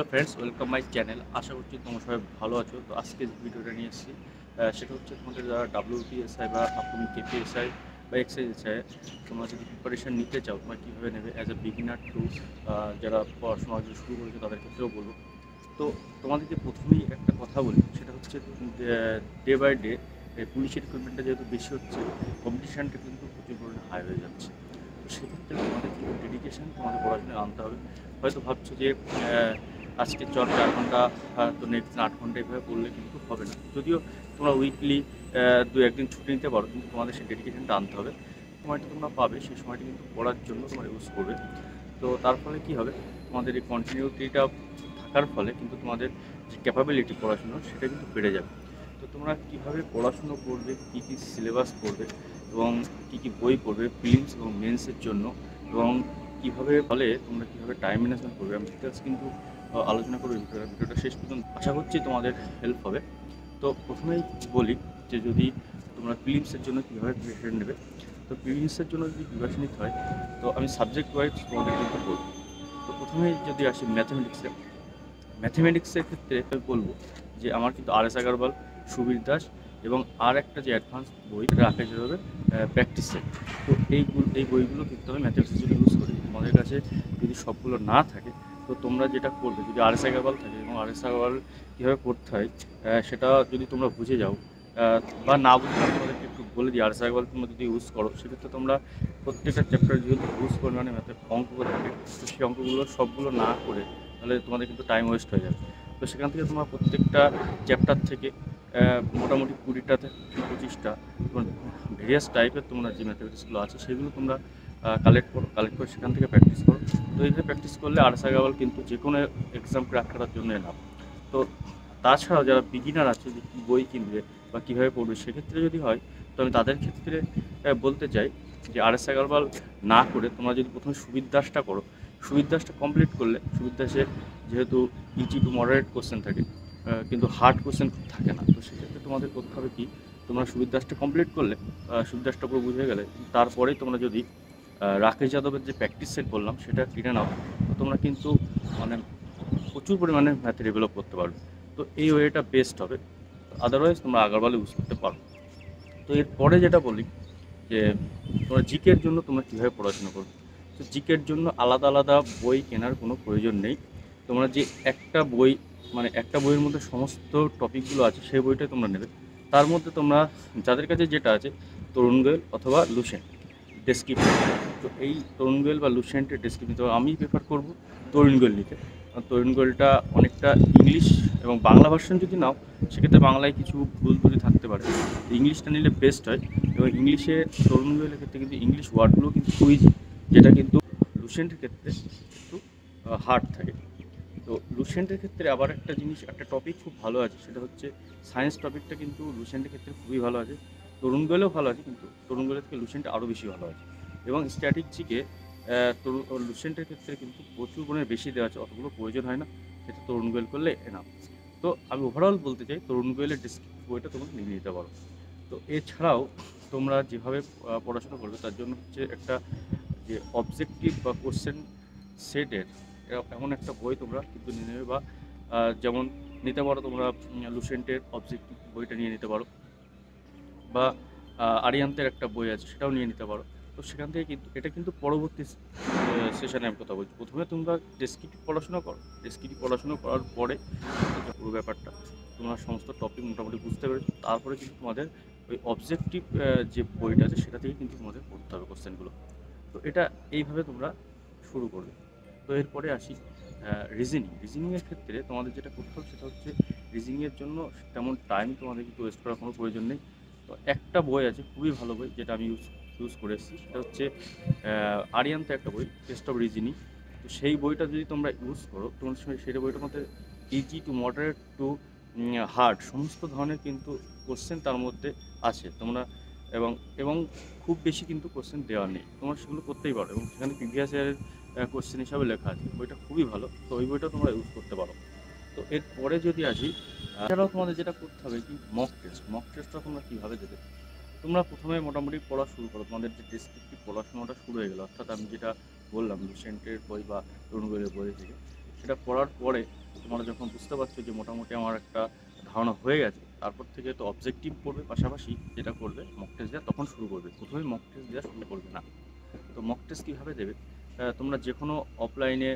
Hello friends, welcome my channel. আশা করছি তোমরা সবাই ভালো আছো। তো আজকে যে ভিডিওটা নিয়ে এসেছি সেটা হচ্ছে তোমাদের যারা WPSI বা আপনি KPSI বা এক্সাইএসআই তোমরা যদি প্রিপারেশান নিতে চাও তোমরা কীভাবে নেবে অ্যাজ এ বিগিনার টু যারা পড়াশোনা শুরু করেছে তাদের ক্ষেত্রেও বলবো। তো তোমাদেরকে প্রথমেই একটা কথা বলি, সেটা হচ্ছে ডে বাই ডে পুলিশের রিক্রুটমেন্টটা যেহেতু বেশি হচ্ছে, কম্পিটিশানটা কিন্তু প্রচুর পরিমাণে হাই হয়ে যাচ্ছে। তো সেক্ষেত্রে তোমাদের কিন্তু ডেডিকেশান তোমাদের পড়াশোনায় আনতে হবে। হয়তো ভাবছো যে আজকে চল 4 ঘন্টা, তো নেক্সট 8 ঘন্টা এভাবে পড়লে কিন্তু হবে না। যদিও তোমরা উইকলি 2-1 দিন ছুটি নিতে পারো, কিন্তু তোমাদের সেই ডেডিকেশানটা আনতে হবে। সময়টা তোমরা পাবে, সেই সময়টা কিন্তু পড়ার জন্য তোমরা ইউজ করবে। তো তার ফলে কী হবে, তোমাদের এই কন্টিনিউটিটা থাকার ফলে কিন্তু তোমাদের যে ক্যাপাবিলিটি পড়াশোনার সেটা কিন্তু বেড়ে যাবে। তো তোমরা কীভাবে পড়াশুনো করবে, কী কী সিলেবাস পড়বে এবং কী কী বই পড়বে প্রিলিমস এবং মেন্সের জন্য, এবং কীভাবে ফলে তোমরা কীভাবে টাইম ম্যানেজমেন্ট করবে, আমি ডিটেলস কিন্তু আলোচনা করবো। ভিডিওটা শেষ পর্যন্ত আশা করছি তোমাদের হেল্প হবে। তো প্রথমেই বলি যে যদি তোমরা প্রিলিমসের জন্য কীভাবে প্রিপারেশন নেবে। তো প্রিলিমসের জন্য যদি প্রিপারেশন নিতে হয় তো আমি সাবজেক্ট ওয়াইজ তোমাদের কিন্তু বলবো। তো প্রথমেই যদি আসি ম্যাথমেটিক্সের ক্ষেত্রে আমি বলবো যে আমার কিন্তু RS আগরওয়াল, সুবীর দাস এবং আর একটা যে অ্যাডভান্স বই রাখা যাবে প্র্যাকটিস সেট। তো এই বইগুলো কিন্তু আমি ম্যাথমেটিক্সের জন্য ইউজ করি। তোমাদের কাছে যদি সবগুলো না থাকে তো তোমরা যেটা করবে, যদি RS আগরওয়াল থাকে এবং RS আগরওয়াল কীভাবে পড়তে হয় সেটা যদি তোমরা বুঝে যাও বা না বুঝে যাও, তোমাদেরকে একটু বলে দিই। RS আগরওয়াল তোমরা যদি ইউজ করো সেক্ষেত্রে তোমরা প্রত্যেকটা চ্যাপ্টার যেহেতু ইউজ পরিমাণে ম্যাথের অঙ্কগুলো থাকে, তো সেই অঙ্কগুলো সবগুলো না করে তাহলে তোমাদের কিন্তু টাইম ওয়েস্ট হয়ে যাবে। তো সেখান থেকে তোমরা প্রত্যেকটা চ্যাপ্টার থেকে মোটামুটি 20টা থেকে 25টা ভেরিয়াস টাইপের তোমরা যে ম্যাথমেটিক্সগুলো আছে সেগুলো তোমরা কালেক্ট করে সেখান থেকে প্র্যাকটিস করো। তো এইভাবে প্র্যাকটিস করলে RS আগরওয়াল কিন্তু যে কোনো এক্সাম ক্র্যাক করার জন্য এনাফ। তো তাছাড়াও যারা বিগিনার আছে যে কী বই কিনবে বা কীভাবে পড়বে, সেক্ষেত্রে যদি হয় তো আমি তাদের ক্ষেত্রে বলতে চাই যে RS আগরওয়াল না করে তোমরা যদি প্রথমে সুবীর দাসটা করো, সুবীর দাসটা কমপ্লিট করলে, সুবীর দাসে যেহেতু ইজি টু মডারেট কোশ্চেন থাকে কিন্তু হার্ড কোশ্চেন থাকে না। তো সেক্ষেত্রে তোমাদের করতে হবে কি, তোমরা সুবীর দাসটা কমপ্লিট করলে, সুবীর দাসটা পুরো বুঝে গেলে, তারপরেই তোমরা যদি রাকেশ যাদবের যে প্র্যাকটিস সেট বললাম সেটা কিনে নাও, তো তোমরা কিন্তু মানে প্রচুর পরিমাণে ম্যাথে ডেভেলপ করতে পারবে। তো এই ওয়েটা বেস্ট হবে। আদারওয়াইজ তোমরা আগরওয়াল ইউজ করতে পারো। তো এরপরে যেটা বলি যে তোমরা জিকের জন্য তোমরা কীভাবে পড়াশোনা করবে। তো জিকের জন্য আলাদা আলাদা বই কেনার কোনো প্রয়োজন নেই। তোমরা যে একটা বই, মানে একটা বইয়ের মধ্যে সমস্ত টপিকগুলো আছে সেই বইটাই তোমরা নেবে। তার মধ্যে তোমরা যাদের কাছে যেটা আছে, তরুণ গোয়েল অথবা লুসেন্ট ডেসক্রিপশন। তো এই তরুণ গোয়েল বা লুসেন্টের ডেসক্রিপশন তো আমি প্রেফার করব তরুণ গোয়েল নিতে। কারণ তরুণ গোয়েলটা অনেকটা ইংলিশ এবং বাংলা ভার্সন যদি নাও সেক্ষেত্রে বাংলায় কিছু ভুল ত্রুটি থাকতে পারে, ইংলিশটা নিলে বেস্ট হয়। এবং ইংলিশে তরুণ গোয়েলের ক্ষেত্রে কিন্তু ইংলিশ ওয়ার্ডগুলো কিন্তু ইজি, যেটা কিন্তু লুসেন্টের ক্ষেত্রে একটু হার্ড থাকে। তো লুসেন্টের ক্ষেত্রে আবার একটা জিনিস, একটা টপিক খুব ভালো আছে, সেটা হচ্ছে সায়েন্স টপিকটা কিন্তু লুসেন্টের ক্ষেত্রে খুবই ভালো আছে। তরুণ গোয়েলেও ভালো আছে, কিন্তু তরুণ গোয়েলের থেকে লুসেন্ট আরও বেশি ভালো আছে। এবং স্ট্র্যাটেজিকে লুসেন্টের ক্ষেত্রে কিন্তু প্রচুর পরিমাণে বেশি দেওয়া আছে, অতগুলো প্রয়োজন হয় না, সেটা তরুণ গোয়েল করলে এনাফ। তো আমি ওভারঅল বলতে চাই তরুণ গোয়েলের ডেসক্রিপটিভ বইটা তোমরা নিয়ে নিতে পারো। তো এছাড়াও তোমরা যেভাবে পড়াশোনা করবে তার জন্য হচ্ছে একটা যে অবজেক্টিভ বা কোশ্চেন সেটের এমন একটা বই তোমরা কিন্তু নিয়ে নেবে। বা যেমন নিতে পারো তোমরা লুসেন্টের অবজেক্টিভ বইটা নিয়ে নিতে পারো, বা আরিয়ান্তের একটা বই আছে সেটাও নিয়ে নিতে পারো। তো সেখান থেকে কিন্তু এটা কিন্তু পরবর্তী সেশনে আমি কথা বলছি। প্রথমে তোমরা ডেসক্রিপটিভ পড়াশোনা করো, ডেসক্রিপটিভ পড়াশোনা করার পরে পুরো ব্যাপারটা তোমরা সমস্ত টপিক মোটামুটি বুঝতে পেরেছো, তারপরে কিন্তু তোমাদের ওই অবজেক্টিভ যে বইটা আছে সেটা থেকে কিন্তু তোমাদের পড়তে হবে কোশ্চেনগুলো। তো এটা এইভাবে তোমরা শুরু করবে। তো এরপরে আসি রিজনিংয়ের ক্ষেত্রে তোমাদের যেটা করতে হবে সেটা হচ্ছে, রিজনিংয়ের জন্য তেমন টাইম তোমাদের কিন্তু ওয়েস্ট করার কোনো প্রয়োজন নেই। তো একটা বই আছে খুবই ভালো বই, যেটা আমি ইউজ করে এসেছি, সেটা হচ্ছে আরিয়ান্তে একটা বই, টেস্ট অফ রিজনিং। তো সেই বইটা যদি তোমরা ইউজ করো, তোমার সেই বইটার মধ্যে easy to moderate two hard সমস্ত ধরনের কিন্তু কোশ্চেন তার মধ্যে আছে। তোমরা এবং এবং খুব বেশি কিন্তু কোশ্চেন দেওয়া নেই, তোমরা সেগুলো করতেই পারো, এবং সেখানে প্রিভিয়াস ইয়ারের কোশ্চেন হিসাবে লেখা আছে। বইটা খুবই ভালো, তো ওই বইটা তোমরা ইউজ করতে পারো। তো এরপরে যদি আসি, এছাড়াও তোমাদের যেটা করতে হবে কি, মক টেস্টটা তোমরা কীভাবে দেবে। তোমরা প্রথমে মোটামুটি পড়া শুরু করো, তোমাদের যে ডেসক্রিপটিভ পড়াশোনাটা শুরু হয়ে গেলো, অর্থাৎ আমি যেটা বললাম লুসেন্টের বই বা তরুণ গোয়েলের বই থেকে। সেটা পড়ার পরে তোমরা যখন বুঝতে পারছো যে মোটামুটি আমার একটা ধারণা হয়ে গেছে, তারপর থেকে তো অবজেক্টিভ পড়বে, পাশাপাশি যেটা করবে মক টেস্ট দেওয়া তখন শুরু করবে। প্রথমেই মক টেস্ট দেওয়া শুরু করবে না। তো মক টেস্ট কীভাবে দেবে? তোমরা যে কোনো অফলাইনে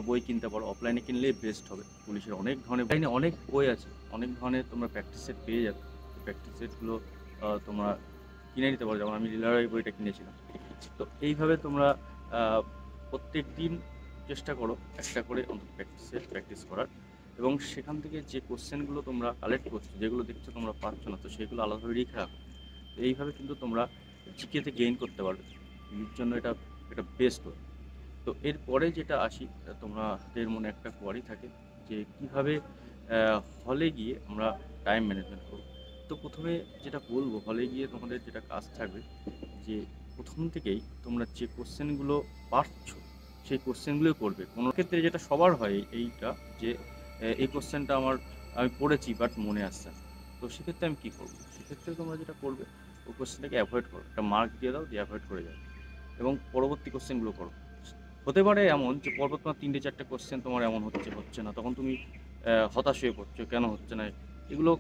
বই কিনতে পারো, অফলাইনে কিনলেই বেস্ট হবে। পুলিশের অনেক ধরনের অনলাইনে অনেক বই আছে, অনেক ধরনের তোমরা প্র্যাকটিস সেট পেয়ে যাবে। প্র্যাকটিস সেটগুলো তোমরা কিনে নিতে পারো, যেমন আমি রিলার এই বইটা কিনেছিলাম। তো এইভাবে তোমরা প্রত্যেক দিন চেষ্টা করো একটা করে অন্তত প্র্যাকটিস করার, এবং সেখান থেকে যে কোশ্চেনগুলো তোমরা কালেক্ট করছো, যেগুলো দেখছো তোমরা পাচ্ছ না, তো সেগুলো আলাদাভাবে লিখে রাখো। তো এইভাবে কিন্তু তোমরা জিকেতে গেইন করতে পারবে, এর জন্য এটা একটা বেস্ট ওয়ে। তো এরপরে যেটা আসি, তোমাদের মনে একটা কোয়ারি থাকে যে কীভাবে হলে গিয়ে আমরা টাইম ম্যানেজমেন্ট করব। তো প্রথমে যেটা বলবো, হলে গিয়ে তোমাদের যেটা কাজ থাকবে যে প্রথম থেকেই তোমরা যে কোশ্চেনগুলো পারছো সেই কোশ্চেনগুলোই করবে। কোনো ক্ষেত্রে যেটা সবার হয় এইটা যে এই কোশ্চেনটা আমি পড়েছি বাট মনে আসছে না। তো সেক্ষেত্রে আমি কী করবো? সেক্ষেত্রে তোমরা যেটা করবে, ওই কোশ্চেনটাকে অ্যাভয়েড করো, একটা মার্ক দিয়ে দাও, দিয়ে অ্যাভয়েড করে যাও, এবং পরবর্তী কোশ্চেনগুলো করো। হতে পারে এমন যে পরপর তোমার 3-4টে কোশ্চেন তোমার এমন হচ্ছে না, তখন তুমি হতাশ হয়ে পড়ছো, কেন হচ্ছে না। এগুলো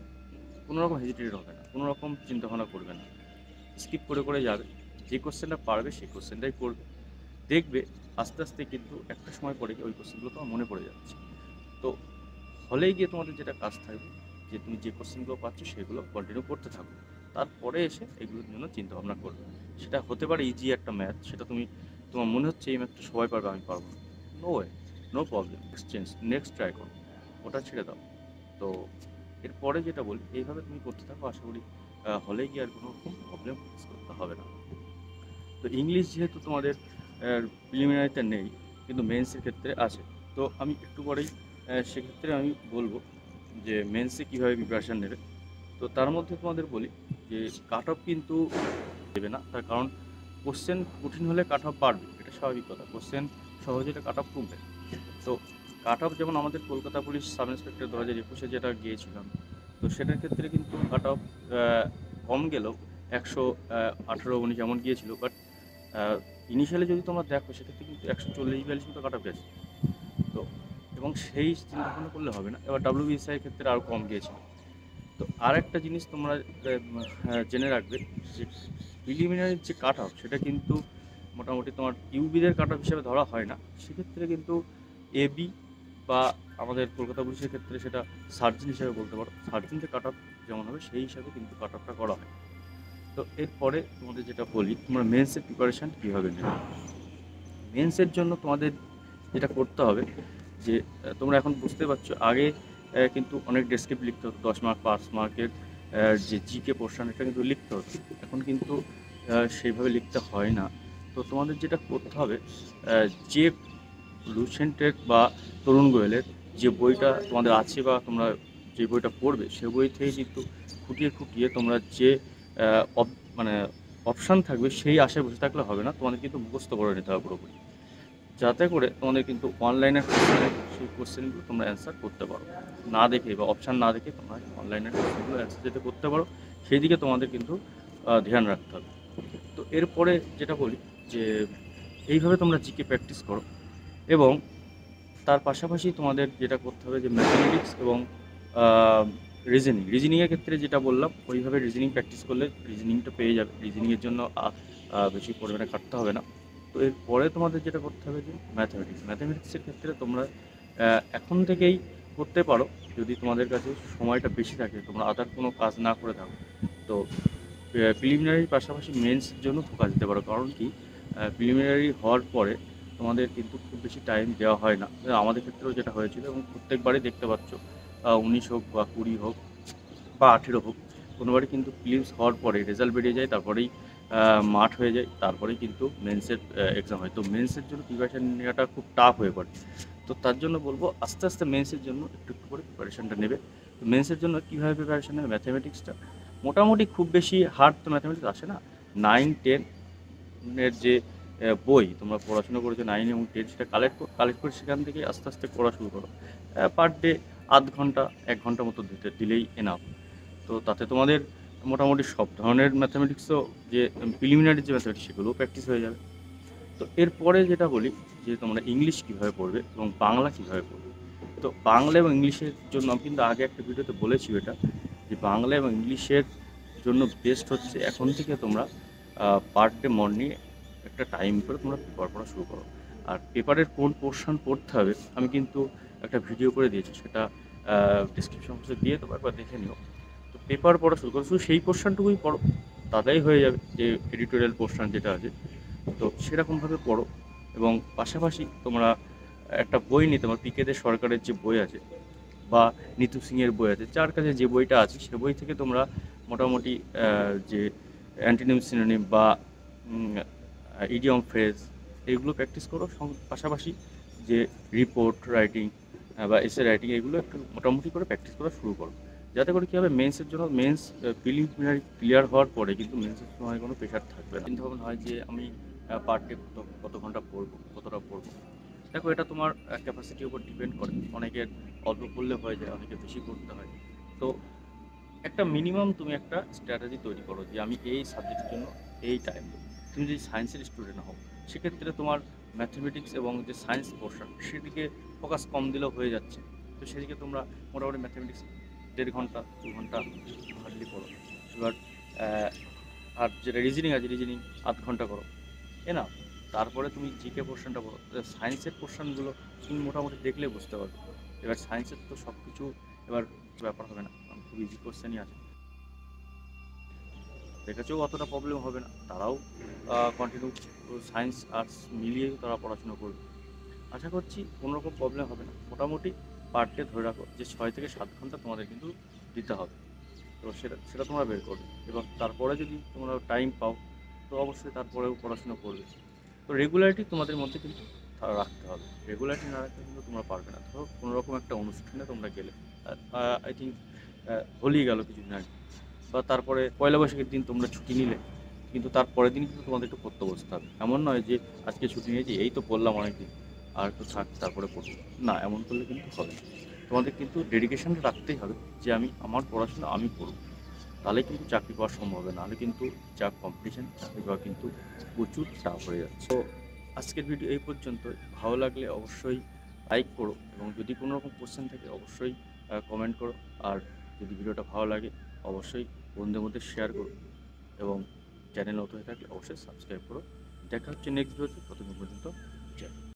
কোনো রকম হেজিটেটেড হবে না, কোনো রকম চিন্তাভাবনা করবে না, স্কিপ করে যাবে। যে কোশ্চেনটা পারবে সেই কোশ্চেনটাই করবে। দেখবে আস্তে আস্তে কিন্তু একটা সময় পরে ওই কোশ্চেনগুলো তোমার মনে পড়ে যাচ্ছে। তো হলে গিয়ে তোমাদের যেটা কাজ থাকবে যে তুমি যে কোশ্চেনগুলো পাচ্ছ সেগুলো কন্টিনিউ করতে থাকো, তারপরে এসে এগুলোর জন্য চিন্তাভাবনা করবে। সেটা হতে পারে ইজি একটা ম্যাথ, সেটা তোমার মনে হচ্ছে এই ম্যাথটা সবাই পারবে, আমি পারবো না, no way, no problem, next try করো, ওটা ছেড়ে দাও। তো এরপরে যেটা বলি, এইভাবে তুমি করতে থাকো, আশা করি হলে গিয়ে আর কোনো রকম প্রবলেম ফেস করতে হবে না। তো ইংলিশ যেহেতু তোমাদের প্রিলিমিনারিতে নেই, কিন্তু মেন্সের ক্ষেত্রে আছে, তো আমি একটু পরেই সেক্ষেত্রে আমি বলবো যে মেন্সে কীভাবে প্রিপারেশান নেবে। তো তার মধ্যে তোমাদের বলি যে কাট অফ কিন্তু দেবে না, তার কারণ কোশ্চেন কঠিন হলে কাট অফ বাড়বে, এটা স্বাভাবিক কথা। কোশ্চেন সহজ হলে কাট অফ কমবে। তো কাট অফ যেমন আমাদের কলকাতা পুলিশ সাব ইন্সপেক্টর 2021-এ যেটা গিয়েছিলাম, তো সেটার ক্ষেত্রে কিন্তু কাট অফ কম গেলেও 118-19 এমন গিয়েছিল, বাট ইনিশিয়ালি যদি তোমরা দেখো সেক্ষেত্রে কিন্তু 140-42 মতো কাট অফ গেছে। তো এবং সেই চিন্তাভাবনা করলে হবে না, এবার WBSI এর ক্ষেত্রে আরও কম গিয়েছিল। তো আর একটা জিনিস তোমরা জেনে রাখবে যে প্রিলিমিনারির যে কাট অফ সেটা কিন্তু মোটামুটি তোমার ইউবিদের কাট অফ হিসেবে ধরা হয় না, সেক্ষেত্রে কিন্তু এবি বা আমাদের কলকাতা পুলিশের ক্ষেত্রে সেটা সার্জেন হিসেবে বলতে পারো, সার্জেন্টের কাট অফ যেমন হবে সেই হিসাবে কিন্তু কাট অফটা করা হয়। তো এরপরে তোমাদের যেটা বলি, তোমরা মেন্সের প্রিপারেশান কীভাবে নেবে। মেন্সের জন্য তোমাদের যেটা করতে হবে যে তোমরা এখন বুঝতে পারছো, আগে কিন্তু অনেক ডেসক্রিপ্ট লিখতে হতো, 10 মার্ক 5 মার্কের যে জিকে পোর্শন এটা কিন্তু লিখতে হতো, এখন কিন্তু সেইভাবে লিখতে হয় না। তো তোমাদের যেটা করতে হবে, যে লুসেন্টের বা তরুণ গোয়েলের যে বইটা তোমাদের আছে বা তোমরা যে বইটা পড়বে সে বই থেকে কিন্তু খুঁটিয়ে তোমরা যে মানে অপশান থাকবে সেই আশায় বসে থাকলে হবে না, তোমাদের কিন্তু মুখস্থ করে নিতে হবে পুরোপুরি, যাতে করে তোমাদের কিন্তু অনলাইনের সেই কোশ্চেনগুলো তোমরা অ্যান্সার করতে পারো, না দেখে বা অপশান না দেখে তোমরা অনলাইনের কোশ্চেনগুলো অ্যান্সার যেতে করতে পারো, সেই দিকে তোমাদের কিন্তু ধ্যান রাখতে হবে। তো এরপরে যেটা বলি যে এইভাবে তোমরা জিকে প্র্যাকটিস করো, এবং তার পাশাপাশি তোমাদের যেটা করতে হবে যে ম্যাথমেটিক্স এবং রিজনিংয়ের ক্ষেত্রে যেটা বললাম ওইভাবে রিজনিং প্র্যাকটিস করলে রিজনিংটা পেয়ে যাবে, রিজনিংয়ের জন্য বেশি পরিমাণে কাটতে হবে না। তো এরপরে তোমাদের যেটা করতে হবে যে ম্যাথমেটিক্সের ক্ষেত্রে তোমরা এখন থেকেই করতে পারো, যদি তোমাদের কাছে সময়টা বেশি থাকে, তোমরা আদার কোনো কাজ না করে থাকো, তো প্রিলিমিনারির পাশাপাশি মেন্সের জন্য ফোকাস দিতে পারো। কারণ কি, প্রিলিমিনারি হওয়ার পরে তোমাদের কিন্তু খুব বেশি টাইম দেওয়া হয় না, আমাদের ক্ষেত্রেও যেটা হয়েছিল, এবং প্রত্যেকবারই দেখতে পাচ্ছ 19 হোক বা 20 হোক বা 18 হোক, কোনোবারই কিন্তু প্রিলিমস হওয়ার পরে রেজাল্ট বেরিয়ে যায়, তারপরেই মাঠ হয়ে যায়, তারপরেই কিন্তু মেন্সের এক্সাম হয়। তো মেন্সের জন্য প্রিপারেশান নেওয়াটা খুব টাফ হয়ে পড়ে। তো তার জন্য বলবো আস্তে আস্তে মেন্সের জন্য একটু করে প্রিপারেশানটা নেবে। তো মেন্সের জন্য কীভাবে প্রিপারেশান নেবে, ম্যাথামেটিক্সটা মোটামুটি খুব বেশি হার্ড তো ম্যাথামেটিক্স আসে না। 9-10 এর যে বই তোমরা পড়াশোনা করেছো 9 এবং 10, সেটা কালেক্ট করে সেখান থেকে আস্তে আস্তে পড়া শুরু করো। পার ডে আধ ঘন্টা 1 ঘন্টা মতো দিলেই এনাফ। তো তাতে তোমাদের মোটামুটি সব ধরনের ম্যাথামেটিক্সও যে প্রিলিমিনারি যে ম্যাথামেটিক্স সেগুলোও প্র্যাকটিস হয়ে যাবে। তো এরপরে যেটা বলি যে তোমরা ইংলিশ কীভাবে পড়বে এবং বাংলা কীভাবে পড়বে। তো বাংলা এবং ইংলিশের জন্য আমি কিন্তু আগে একটা ভিডিওতে বলেছি এটা, যে বাংলা এবং ইংলিশের জন্য বেস্ট হচ্ছে এখন থেকে তোমরা পার ডে মর্নিং একটা টাইম করে তোমরা পেপার পড়া শুরু করো। আর পেপারের কোন পোর্শন পড়তে হবে আমি কিন্তু একটা ভিডিও করে দিয়েছি, সেটা ডিসক্রিপশন বক্সে দিয়ে তোমরা একবার দেখে নিও। তো পেপার পড়া শুরু করো, শুধু সেই পোর্শনটুকুই পড়ো, তাতেই হয়ে যাবে। যে এডিটোরিয়াল পোর্শন যেটা আছে তো সেরকমভাবে পড়ো। এবং পাশাপাশি তোমরা একটা বই নিতে, তোমার পিকে দে সরকারের যে বই আছে বা নিতু সিংয়ের বই আছে, যার কাছে যে বইটা আছে সে বই থেকে তোমরা মোটামুটি যে অ্যান্টিনিম সিনোনিম বা ইডিয়ম ফ্রেজ এগুলো প্র্যাকটিস করো। পাশাপাশি যে রিপোর্ট রাইটিং বা এসে রাইটিং এগুলো একটু মোটামুটি করে প্র্যাকটিস করা শুরু করো, যাতে করে কী হবে মেন্সের জন্য মেন্স প্রিলিমিনারি ক্লিয়ার হওয়ার পরে কিন্তু মেন্সের সময় কোনো প্রেশার থাকবে না। চিন্তা ভাবনা হয় যে আমি পার ডে কত ঘন্টা পড়বো, কতটা পড়বো। দেখো এটা তোমার ক্যাপাসিটির উপর ডিপেন্ড করে, অনেকের অল্প পড়লে হয়ে যায়, অনেকের বেশি পড়তে হয়। তো একটা মিনিমাম তুমি একটা স্ট্র্যাটেজি তৈরি করো যে আমি এই সাবজেক্টের জন্য এই টাইম দেবো। তুমি যদি সায়েন্সের স্টুডেন্ট হও সেক্ষেত্রে তোমার ম্যাথমেটিক্স এবং যে সায়েন্স পোর্শন সেদিকে ফোকাস কম দিলেও হয়ে যাচ্ছে। তো সেদিকে তোমরা মোটামুটি ম্যাথমেটিক্স 1.5 ঘন্টা 2 ঘন্টা হার্ডলি করো। এবার আর যেটা রিজনিং আছে রিজনিং 8 ঘন্টা করো, না। তারপরে তুমি জিকে পোর্শনটা বলো, সায়েন্সের পোর্শনগুলো তুমি মোটামুটি দেখলে বুঝতে পারবে। এবার সায়েন্সের তো সব কিছু এবার ব্যাপার হবে না, কারণ খুব ইজি কোশ্চেনই আছে, দেখেছেও অতটা প্রবলেম হবে না। তারাও কন্টিনিউ সায়েন্স আর্টস মিলিয়েই তারা পড়াশুনো করবে। আশা করছি কোনোরকম প্রবলেম হবে না। মোটামুটি পার ডে ধরে রাখো যে 6 থেকে 7 ঘন্টা তোমাদের কিন্তু দিতে হবে। তো সেটা সেটা তোমরা বের করবে, এবং তারপরে যদি তোমরা টাইম পাও তো অবশ্যই তারপরেও পড়াশুনো করবে। তো রেগুলারিটি তোমাদের মধ্যে কিন্তু রাখতে হবে, রেগুলারিটি না রাখলে কিন্তু তোমরা পারবে না। ধরো কোনোরকম একটা অনুষ্ঠানে তোমরা গেলে, আই থিঙ্ক হোলি গেল কিছুদিন আগে, বা তারপরে পয়লা বৈশাখের দিন তোমরা ছুটি নিলে, কিন্তু তারপরের দিন কিন্তু তোমাদের একটু পড়তে বসতে হবে। এমন নয় যে আজকে ছুটি নিয়েছি এই তো পড়লাম অনেকদিন আর একটু থাক তারপরে পড়বো, না, এমন করলে কিন্তু হবে না। তোমাদের কিন্তু ডেডিকেশনটা রাখতেই হবে যে আমি আমার পড়াশোনা আমি করব, তাহলে কিন্তু চাকরি পাওয়ার সম্ভব হবে, নাহলে কিন্তু যা কম্পিটিশন চাকরি পাওয়া কিন্তু প্রচুর চাপ হয়ে যাচ্ছে। তো আজকের ভিডিও এই পর্যন্ত। ভালো লাগলে অবশ্যই লাইক করো, এবং যদি কোনো রকম কোশ্চেন থাকে অবশ্যই কমেন্ট করো। আর যদি ভিডিওটা ভালো লাগে অবশ্যই বন্ধুদের মধ্যে শেয়ার করো, এবং চ্যানেল নতুন হয়ে থাকলে অবশ্যই সাবস্ক্রাইব করো। দেখা হচ্ছে নেক্সট ভিডিওতে, ততদিন পর্যন্ত জয়।